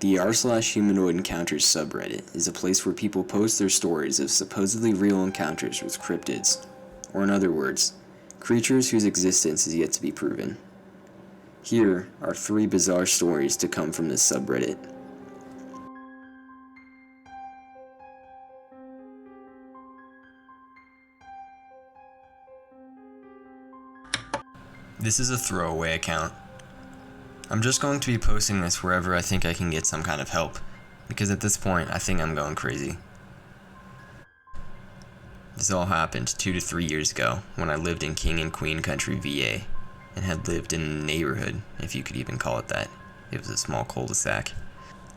The r/humanoidencounters subreddit is a place where people post their stories of supposedly real encounters with cryptids, or in other words, creatures whose existence is yet to be proven. Here are 3 bizarre stories to come from this subreddit. This is a throwaway account. I'm just going to be posting this wherever I think I can get some kind of help, because at this point I think I'm going crazy. This all happened 2 to 3 years ago when I lived in King and Queen Country, VA, and had lived in a neighborhood, if you could even call it that. It was a small cul-de-sac.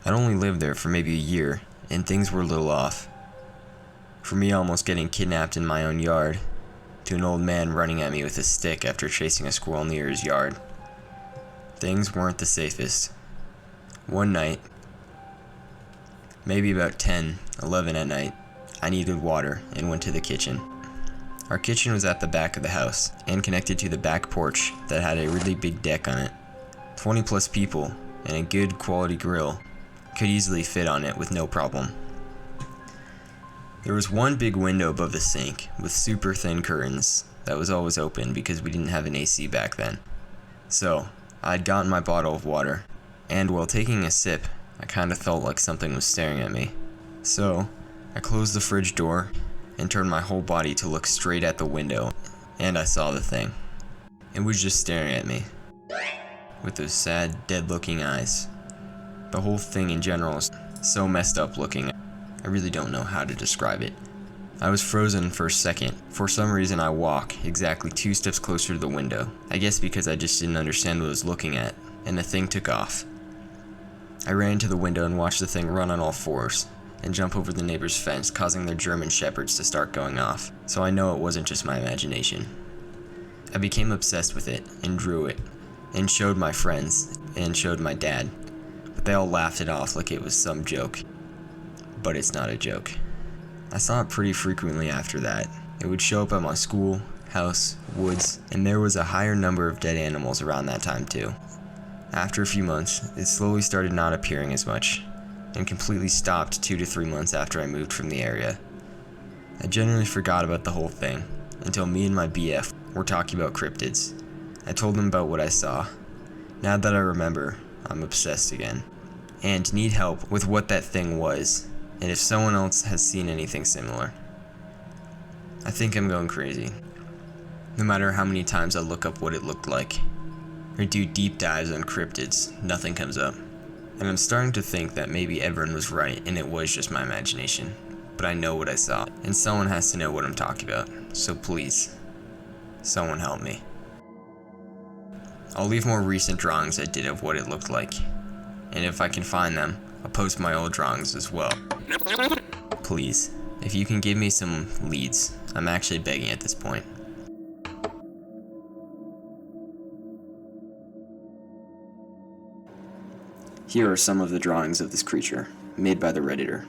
I'd only lived there for maybe a year, and things were a little off. From me almost getting kidnapped in my own yard, to an old man running at me with a stick after chasing a squirrel near his yard. Things weren't the safest. One night, maybe about 10, 11 at night, I needed water and went to the kitchen. Our kitchen was at the back of the house and connected to the back porch that had a really big deck on it. 20 plus people and a good quality grill could easily fit on it with no problem. There was one big window above the sink with super thin curtains that was always open because we didn't have an AC back then. So, I'd gotten my bottle of water, and while taking a sip, I kinda felt like something was staring at me. So, I closed the fridge door and turned my whole body to look straight at the window, and I saw the thing. It was just staring at me, with those sad, dead-looking eyes. The whole thing in general is so messed up looking. I really don't know how to describe it. I was frozen for a second. For some reason I walk exactly 2 steps closer to the window. I guess because I just didn't understand what I was looking at, and the thing took off. I ran to the window and watched the thing run on all 4s, and jump over the neighbor's fence, causing their German shepherds to start going off, so I know it wasn't just my imagination. I became obsessed with it, and drew it, and showed my friends, and showed my dad, but they all laughed it off like it was some joke. But it's not a joke. I saw it pretty frequently after that. It would show up at my school, house, woods, and there was a higher number of dead animals around that time too. After a few months, it slowly started not appearing as much, and completely stopped 2 to 3 months after I moved from the area. I generally forgot about the whole thing, until me and my BF were talking about cryptids. I told them about what I saw. Now that I remember, I'm obsessed again, and need help with what that thing was, and if someone else has seen anything similar. I think I'm going crazy. No matter how many times I look up what it looked like, or do deep dives on cryptids, nothing comes up. And I'm starting to think that maybe everyone was right and it was just my imagination. But I know what I saw, and someone has to know what I'm talking about. So please, someone help me. I'll leave more recent drawings I did of what it looked like. And if I can find them, I'll post my old drawings as well. Please, if you can give me some leads, I'm actually begging at this point. Here are some of the drawings of this creature, made by the Redditor.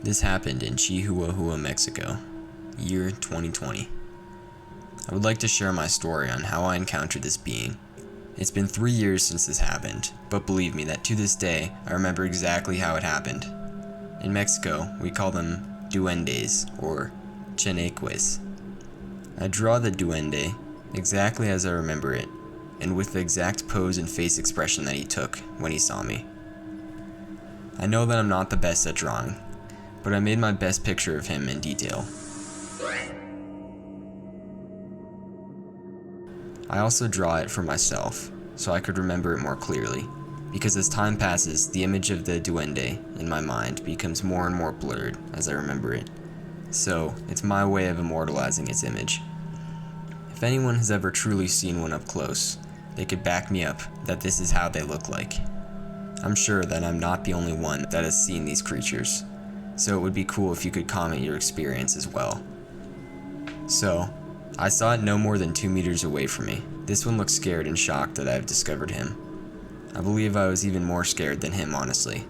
This happened in Chihuahua, Mexico, year 2020. I would like to share my story on how I encountered this being. It's been 3 years since this happened, but believe me that to this day, I remember exactly how it happened. In Mexico, we call them duendes, or cheneques. I draw the duende exactly as I remember it, and with the exact pose and face expression that he took when he saw me. I know that I'm not the best at drawing, but I made my best picture of him in detail. I also draw it for myself, so I could remember it more clearly, because as time passes, the image of the duende in my mind becomes more and more blurred as I remember it. So, it's my way of immortalizing its image. If anyone has ever truly seen one up close, they could back me up that this is how they look like. I'm sure that I'm not the only one that has seen these creatures, so it would be cool if you could comment your experience as well. So, I saw it no more than 2 meters away from me. This one looked scared and shocked that I have discovered him. I believe I was even more scared than him, honestly.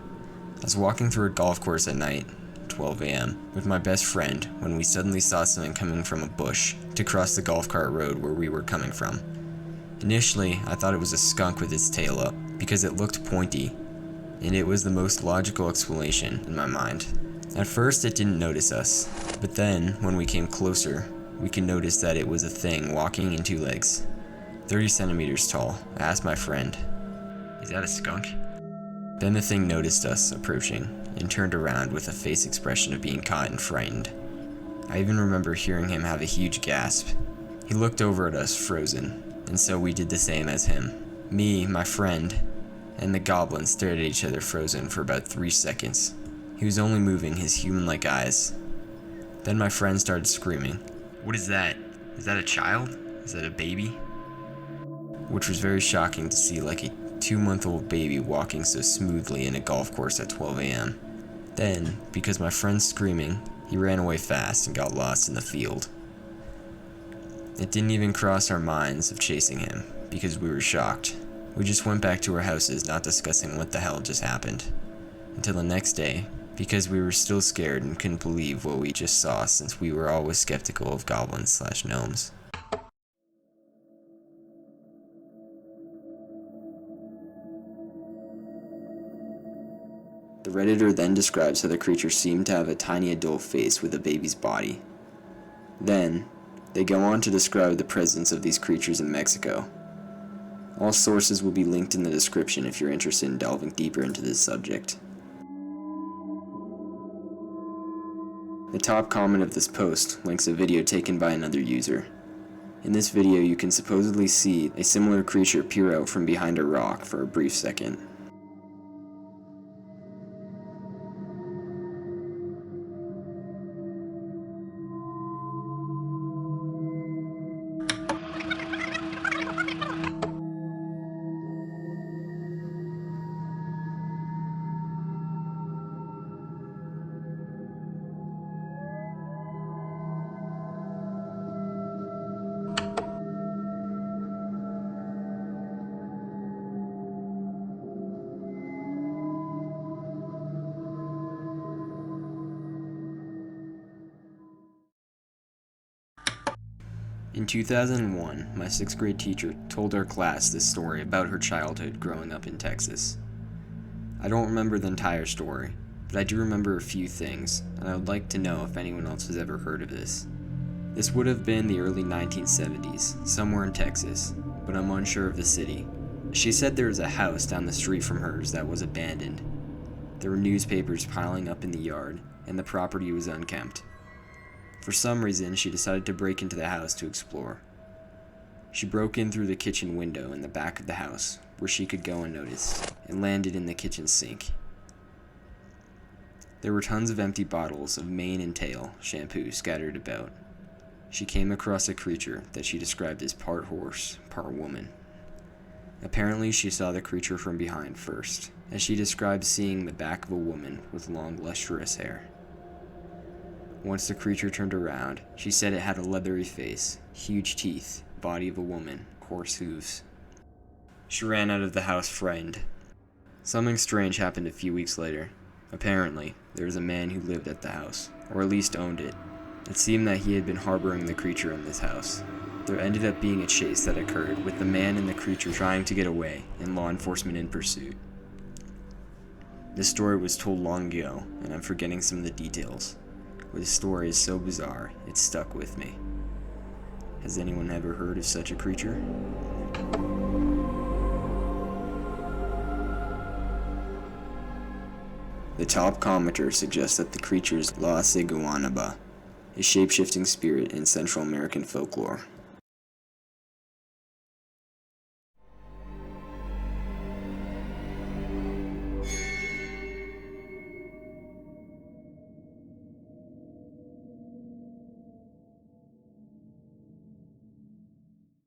I was walking through a golf course at night, 12 a.m. with my best friend when we suddenly saw something coming from a bush to cross the golf cart road where we were coming from. Initially, I thought it was a skunk with its tail up because it looked pointy, and it was the most logical explanation in my mind. At first, it didn't notice us, but then, when we came closer, we could notice that it was a thing walking in 2 legs, 30 centimeters tall. I asked my friend, "Is that a skunk?" Then the thing noticed us approaching and turned around with a face expression of being caught and frightened. I even remember hearing him have a huge gasp. He looked over at us, frozen, and so we did the same as him. Me, my friend, and the goblin stared at each other frozen for about 3 seconds. He was only moving his human-like eyes. Then my friend started screaming, "What is that? Is that a child? Is that a baby?" Which was very shocking to see, like a 2-month-old baby walking so smoothly in a golf course at 12 a.m. Then, because my friend's screaming, he ran away fast and got lost in the field. It didn't even cross our minds of chasing him, because we were shocked. We just went back to our houses not discussing what the hell just happened. Until the next day, because we were still scared and couldn't believe what we just saw since we were always skeptical of goblins/gnomes. The Redditor then describes how the creature seemed to have a tiny adult face with a baby's body. Then, they go on to describe the presence of these creatures in Mexico. All sources will be linked in the description if you're interested in delving deeper into this subject. The top comment of this post links a video taken by another user. In this video, you can supposedly see a similar creature peer out from behind a rock for a brief second. In 2001, my 6th grade teacher told our class this story about her childhood growing up in Texas. I don't remember the entire story, but I do remember a few things, and I would like to know if anyone else has ever heard of this. This would have been the early 1970s, somewhere in Texas, but I'm unsure of the city. She said there was a house down the street from hers that was abandoned. There were newspapers piling up in the yard, and the property was unkempt. For some reason, she decided to break into the house to explore. She broke in through the kitchen window in the back of the house, where she could go unnoticed, and landed in the kitchen sink. There were tons of empty bottles of mane and tail shampoo scattered about. She came across a creature that she described as part horse, part woman. Apparently, she saw the creature from behind first, as she described seeing the back of a woman with long, lustrous hair. Once the creature turned around, she said it had a leathery face, huge teeth, body of a woman, coarse hooves. She ran out of the house frightened. Something strange happened a few weeks later. Apparently, there was a man who lived at the house, or at least owned it. It seemed that he had been harboring the creature in this house. There ended up being a chase that occurred, with the man and the creature trying to get away, and law enforcement in pursuit. This story was told long ago, and I'm forgetting some of the details. But the story is so bizarre, it stuck with me. Has anyone ever heard of such a creature? The top commenter suggests that the creature is La Seguanaba, a shape-shifting spirit in Central American folklore.